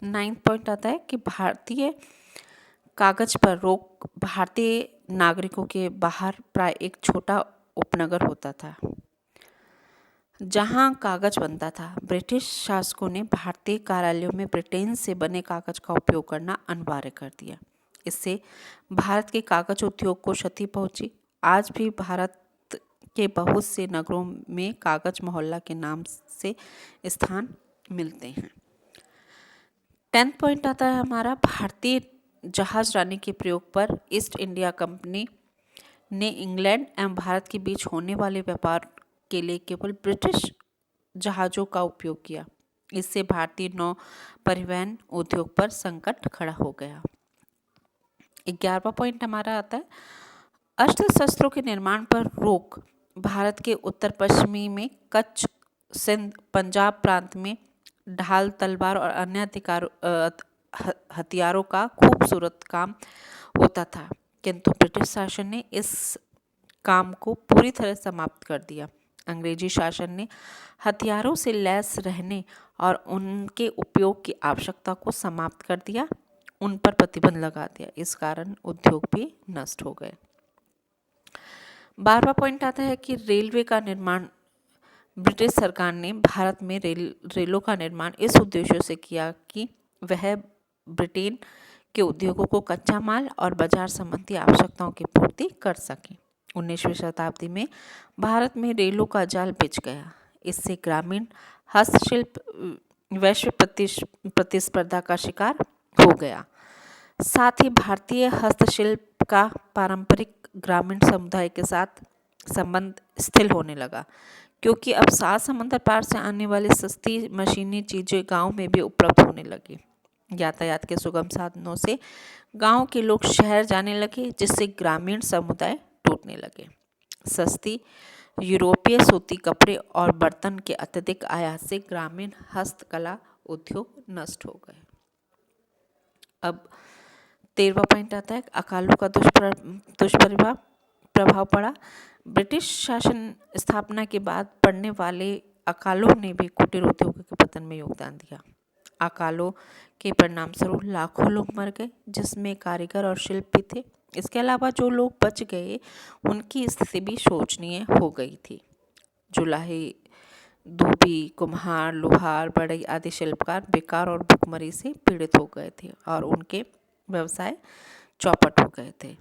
9 point आता है कि भारतीय कागज पर रोक भारतीय नागरिकों के बाहर प्राय एक छोटा उपनगर होता था जहां कागज बनता था। ब्रिटिश शासकों ने भारतीय कार्यालयों में ब्रिटेन से बने कागज का उपयोग करना अनिवार्य कर दिया। इससे भारत के कागज उद्योग को क्षति पहुंची। आज भी भारत के बहुत से नगरों में कागज मोहल्ला के नाम से स्थान मिलते हैं। 10 पॉइंट आता है हमारा, भारतीय जहाज रानी के प्रयोग पर ईस्ट इंडिया कंपनी ने इंग्लैंड एवं भारत के बीच होने वाले व्यापार के लिए केवल ब्रिटिश जहाज़ों का उपयोग किया। इससे भारतीय नौ परिवहन उद्योग पर संकट खड़ा हो गया। 11वां पॉइंट हमारा आता है, अस्त्र शस्त्रों के निर्माण पर रोक भारत के उत्तर पश्चिमी में कच्छ, सिंध, पंजाब प्रांत में ढाल, तलवार और अन्य हथियारों का खूबसूरत काम होता था, किंतु ब्रिटिश शासन ने इस काम को पूरी तरह समाप्त कर दिया। अंग्रेजी शासन ने हथियारों से लैस रहने और उनके उपयोग की आवश्यकता को समाप्त कर दिया, उन पर प्रतिबंध लगा दिया। इस कारण उद्योग भी नष्ट हो गए। 12वां पॉइंट आता है कि रेलवे का निर्माण ब्रिटिश सरकार ने भारत में रेलों का निर्माण इस उद्देश्य से किया कि वह ब्रिटेन के उद्योगों को कच्चा माल और बाजार संबंधी आवश्यकताओं की पूर्ति कर सके। 19वीं शताब्दी में भारत में रेलों का जाल बिछ गया। इससे ग्रामीण हस्तशिल्प वैश्विक प्रतिस्पर्धा का शिकार हो गया। साथ ही भारतीय हस्तशिल्प का पारंपरिक ग्रामीण समुदाय के साथ संबंध स्थिर होने लगा, क्योंकि अब 7 समुद्र पार से आने वाली सस्ती मशीनी चीजें गांव में भी उपलब्ध होने लगी। यातायात के सुगम साधनों से गांव के लोग शहर जाने लगे, जिससे ग्रामीण समुदाय टूटने लगे। सस्ती यूरोपीय सूती कपड़े और बर्तन के अत्यधिक आयात से ग्रामीण हस्तकला उद्योग नष्ट हो गए। अब 13वां पॉइंट आता है, अकालों का दुष्प्रभाव पड़ा। ब्रिटिश शासन स्थापना के बाद पड़ने वाले अकालों ने भी कुटीर उद्योग के पतन में योगदान दिया। अकालों के परिणाम स्वरूप लाखों लोग मर गए, जिसमें कारीगर और शिल्पी थे। इसके अलावा जो लोग बच गए उनकी स्थिति भी शोचनीय हो गई थी। जुलाही, धोबी, कुम्हार, लोहार, बढ़ई आदि शिल्पकार बेकार और भुखमरी से पीड़ित हो गए थे और उनके व्यवसाय चौपट हो गए थे।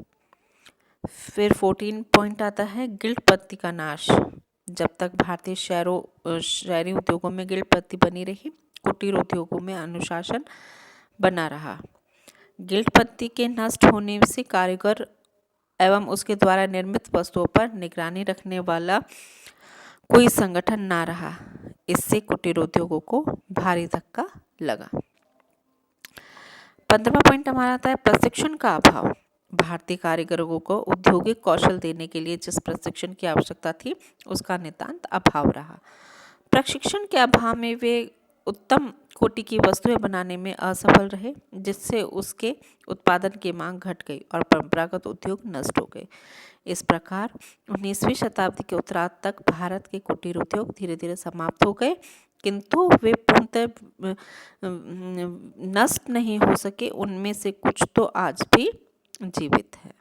फिर 14 पॉइंट आता है, गिल्ड पत्ती का नाश। जब तक भारतीय शहरी उद्योगों में गिल्ड पत्ती बनी रही, कुटीर उद्योगों में अनुशासन बना रहा। गिल्ड पत्ती के नष्ट होने से कारीगर एवं उसके द्वारा निर्मित वस्तुओं पर निगरानी रखने वाला कोई संगठन ना रहा। इससे कुटीर उद्योगों को भारी धक्का लगा। 15वां पॉइंट हमारा आता है, प्रशिक्षण का अभाव। भारतीय कारीगरों को औद्योगिक कौशल देने के लिए जिस प्रशिक्षण की आवश्यकता थी, उसका नितांत अभाव रहा। प्रशिक्षण के अभाव में वे उत्तम कोटि की वस्तुएं बनाने में असफल रहे, जिससे उसके उत्पादन की मांग घट गई और परंपरागत उद्योग नष्ट हो गए। इस प्रकार 19वीं शताब्दी के उत्तरार्ध तक भारत के कुटीर उद्योग धीरे धीरे समाप्त हो गए, किंतु वे पूर्णतः नष्ट नहीं हो सके। उनमें से कुछ तो आज भी जीवित है।